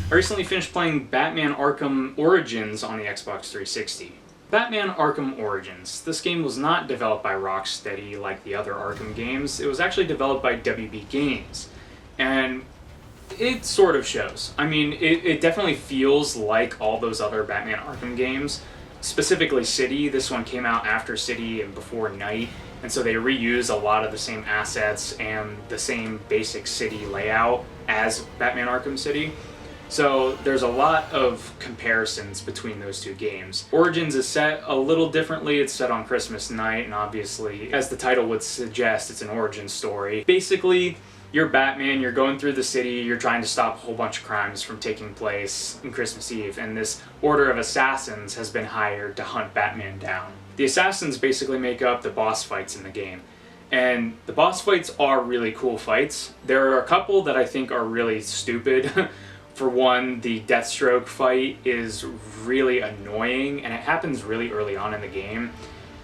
I recently finished playing Batman Arkham Origins on the Xbox 360. Batman Arkham Origins. This game was not developed by Rocksteady like the other Arkham games. It was actually developed by WB Games. And it sort of shows. I mean, it definitely feels like all those other Batman Arkham games. Specifically City. This one came out after City and before Night. And so they reuse a lot of the same assets and the same basic city layout as Batman Arkham City. So there's a lot of comparisons between those two games. Origins is set a little differently. It's set on Christmas night, and obviously, as the title would suggest, it's an origin story. Basically, you're Batman, you're going through the city, you're trying to stop a whole bunch of crimes from taking place on Christmas Eve, and this order of assassins has been hired to hunt Batman down. The assassins basically make up the boss fights in the game. And the boss fights are really cool fights. There are a couple that I think are really stupid. For one, the Deathstroke fight is really annoying, and it happens really early on in the game.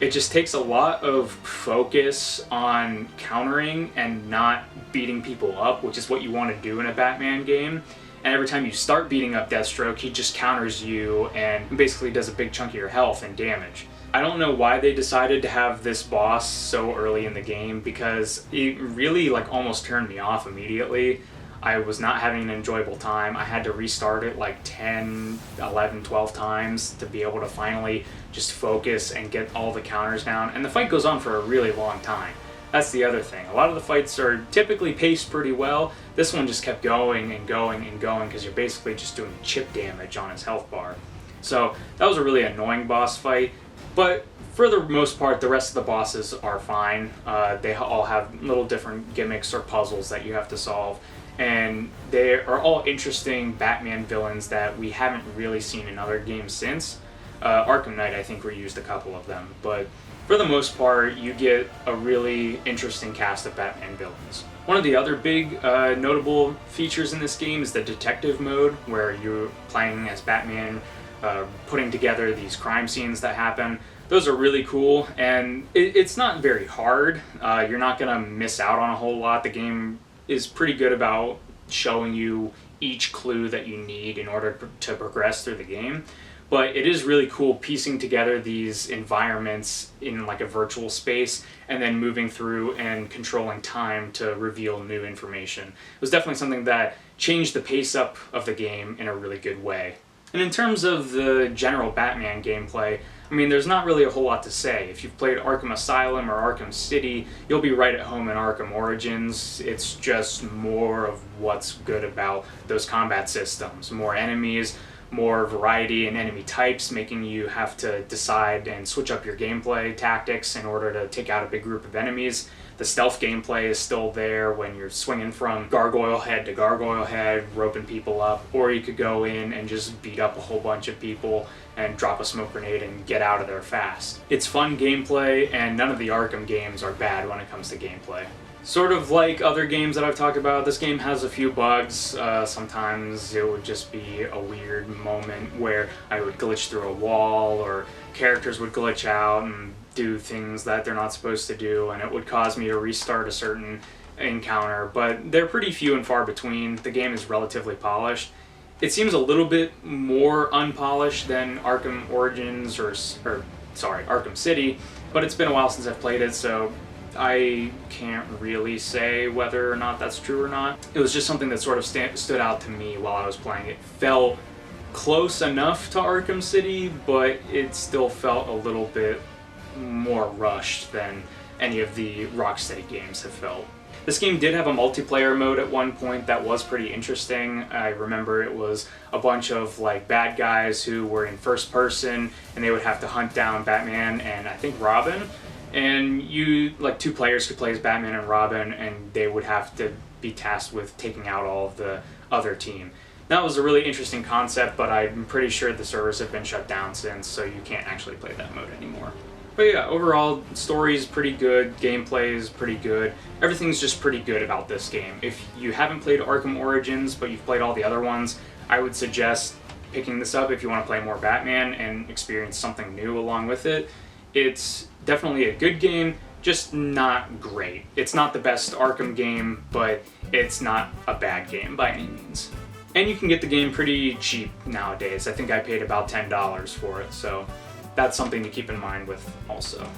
It just takes a lot of focus on countering and not beating people up, which is what you want to do in a Batman game. And every time you start beating up Deathstroke, he just counters you and basically does a big chunk of your health and damage. I don't know why they decided to have this boss so early in the game, because it really almost turned me off immediately. I was not having an enjoyable time. I had to restart it 10, 11, 12 times to be able to finally just focus and get all the counters down. And the fight goes on for a really long time. That's the other thing. A lot of the fights are typically paced pretty well. This one just kept going and going and going because you're basically just doing chip damage on his health bar. So that was a really annoying boss fight. But for the most part, the rest of the bosses are fine. They all have little different gimmicks or puzzles that you have to solve. And they are all interesting Batman villains that we haven't really seen in other games since. Arkham Knight, I think, reused a couple of them. But for the most part, you get a really interesting cast of Batman villains. One of the other big notable features in this game is the detective mode, where you're playing as Batman, putting together these crime scenes that happen. Those are really cool, and it's not very hard. You're not going to miss out on a whole lot. The game is pretty good about showing you each clue that you need in order to progress through the game. But it is really cool piecing together these environments in a virtual space and then moving through and controlling time to reveal new information. It was definitely something that changed the pace up of the game in a really good way. And in terms of the general Batman gameplay, I mean, there's not really a whole lot to say. If you've played Arkham Asylum or Arkham City, you'll be right at home in Arkham Origins. It's just more of what's good about those combat systems. More enemies, more variety in enemy types, making you have to decide and switch up your gameplay tactics in order to take out a big group of enemies. The stealth gameplay is still there when you're swinging from gargoyle head to gargoyle head, roping people up, or you could go in and just beat up a whole bunch of people and drop a smoke grenade and get out of there fast. It's fun gameplay, and none of the Arkham games are bad when it comes to gameplay. Sort of like other games that I've talked about, this game has a few bugs. Sometimes it would just be a weird moment where I would glitch through a wall, or characters would glitch out and do things that they're not supposed to do, and it would cause me to restart a certain encounter, but they're pretty few and far between. The game is relatively polished. It seems a little bit more unpolished than Arkham Origins or Arkham City, but it's been a while since I've played it, so I can't really say whether or not that's true or not. It was just something that sort of stood out to me while I was playing. It felt close enough to Arkham City, but it still felt a little bit more rushed than any of the Rocksteady games have felt. This game did have a multiplayer mode at one point that was pretty interesting. I remember it was a bunch of bad guys who were in first person, and they would have to hunt down Batman and I think Robin. And you, two players could play as Batman and Robin, and they would have to be tasked with taking out all of the other team. That was a really interesting concept, but I'm pretty sure the servers have been shut down since, so you can't actually play that mode anymore. But yeah, overall, story's pretty good, gameplay is pretty good, everything's just pretty good about this game. If you haven't played Arkham Origins, but you've played all the other ones, I would suggest picking this up if you want to play more Batman and experience something new along with it. It's definitely a good game, just not great. It's not the best Arkham game, but it's not a bad game by any means. And you can get the game pretty cheap nowadays. I think I paid about $10 for it, so that's something to keep in mind with also.